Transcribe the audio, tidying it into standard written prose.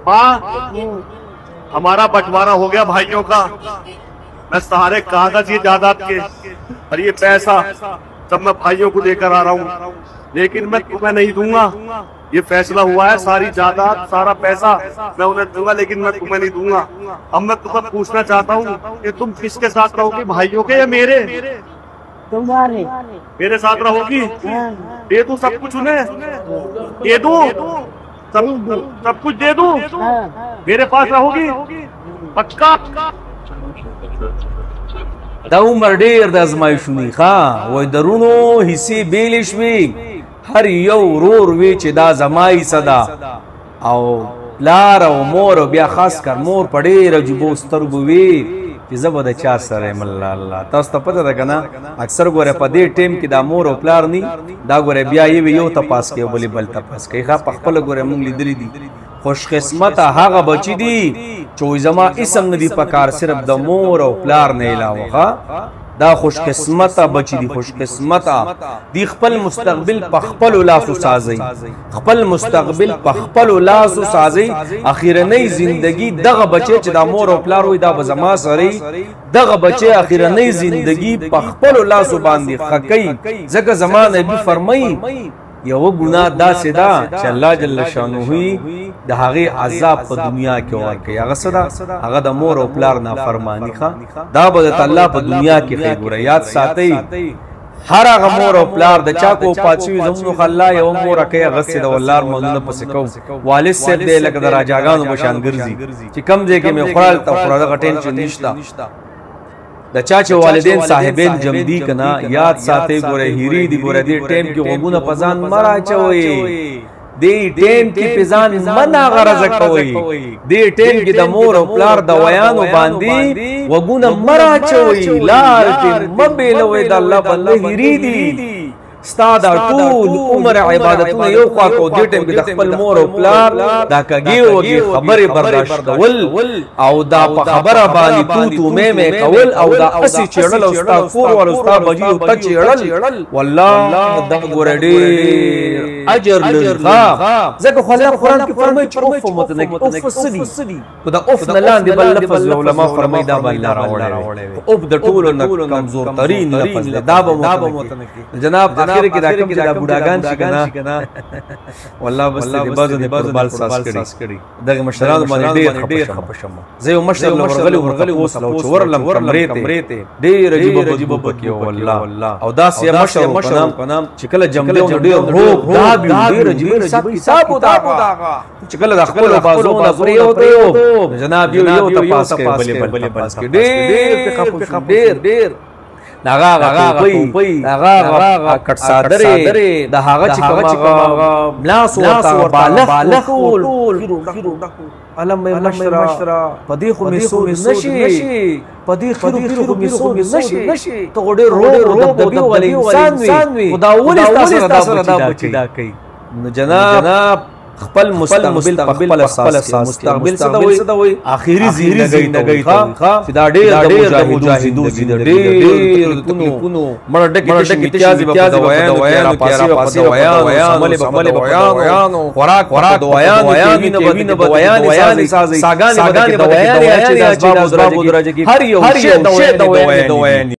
माँ, हमारा बंटवारा हो गया भाइयों का। मैं सारे कागज ये जायदाद के और ये पैसा सब मैं भाइयों को लेकर आ रहा हूँ, लेकिन मैं तुम्हें नहीं दूंगा। ये फैसला हुआ है, सारी जायदाद सारा पैसा मैं उन्हें दूंगा, लेकिन मैं तुम्हें नहीं दूंगा। अब मैं तुम्हें पूछना चाहता हूँ कि तुम किसके साथ रहोगी, भाइयों के या मेरे? तुम्हारे। मेरे साथ रहोगी? दे दूं सब कुछ उन्हें? दे दूं सब कुछ दे दूं? मेरे पास रहोगी पक्का? دا عمر ډیر د ازمایښتونی ښه وای درونو حصې بیلې شوې، هر یو ورور وی چې دا زمای صدا او لار او مور او بیا خاص کر مور په ډېر عجیبو سترګو وی چې زه به د چا سره یم. الله الله، تاسو ته پته ده که نه؟ اکثر ګوره په دې ټیم کې دا مور او پلار نی، دا ګوره بیا یو تپاس کوي بلې بل تپاس کوي. ښه په خپله ګوره مونږ لیدلي دي. خوش قسمته هغه بچی دي چې زما اسم نه دي پکار، صرف د مور او پلار نه علاوه. ښه دا خوش قسمته بچی دي، خوش قسمته دی خپل مستقبل په خپل لاسو سازي، خپل مستقبل په خپل لاسو سازي. اخیرنۍ زندگی دغه بچی چې د مور او پلار وي دا به زما سره، دغه بچی اخیرنۍ زندگی په خپل لاسو باندې خکې. ځکه زما نبی فرمایي یو ګناه داسې ده چې الله جل شانه د هغې عذاب په دنیا کې ورکوي. هغه څه ده؟ هغه د مور او پلار نافرماني. ښه دا به د الله په دنیا کې ښې. ګوره یاد ساتئ، هر هغه مور او پلار د چا کو پات شوي زمونږ خو الله یوه موره کوي، هغه څه د ولار مونږونه پسې کوو. والد صاحب دی لکه د راجاګانو په شان ګرځي چې کم ځای کې مې خوړه هلته خوړه، دغه ټینشن نشته. د چا چې والدین صاحبین جمدي کنا یاد ساتي. ګوره هیری دی، ګوره دې ټیم کې غوږونه په ځان مه راچوئ، دې ټیم کې په ځان مه ناغرضه کوئ، دې ټیم کې د مور او پلار د ویانو باندې غوږونه مه راچوئ، لار پې مه بیلوئ. د الله بنده هیری دي، ستا دا ټول عمر عبادتونه یو خوا کو، دې ټیم کې د خپل مور او پلار دا کږې وږې خبرې برداشت کول او دا په خبره باندې تو مې کول او دا اسې چېړل او ستا کور والا ستا بچي او ته چېړل، والله دا ګوره ډېر اجر لري. ځکه خو الله قرآن کې فرمایي چې اوف مت نه کړي. اوف څه دي؟ خو د اوف نه لاندې بل لفظ علما فرمایي دا به الله راوړی. اوف د ټولو نه کمزور ترین لفظ دی، دا به مت نه کړي. جناب اخر کې دا کوم چې دا بوډاګان شي کنه والله بس دې بازو دې پر بال ساس کړي. دغه مشرانو باندې ډېر خپه شم. زه یو مشر ورغلی اوس لو چې ورلم کمرې ته ډېر عجیب پکې والله. او داسې مشر کنه چې کله جمله ډېر روغ دا ډېر عجیب حساب ودا چې کله د خپل بازو نه یو جناب یو تپاس کوي بلې تپاس کوي. ډېر خپه ډېر داغا پوپی داغا کټ صادره د هغه چې کومه ملاس ورته بالغ ټول علم مشرا پدې خو میسو نشي، پدې خو میسو نشي. ته ډېر رو د بیو ولې انسان وي، خدا ولې تاسو دا بچی دا کوي. نو جناب خپل مستقبل په خپل اساس مستقبل څه دا وای اخیری زندګۍ ته چې دا ډېر د مجاهدو ډېر د تونو مړ ډکه امتیازي په دویانو کې را پاسي عمل بیان خوراک دویانو کې وینه بیان سازي ساګان بدانه چې د اسباب درجه هر یو شی دویان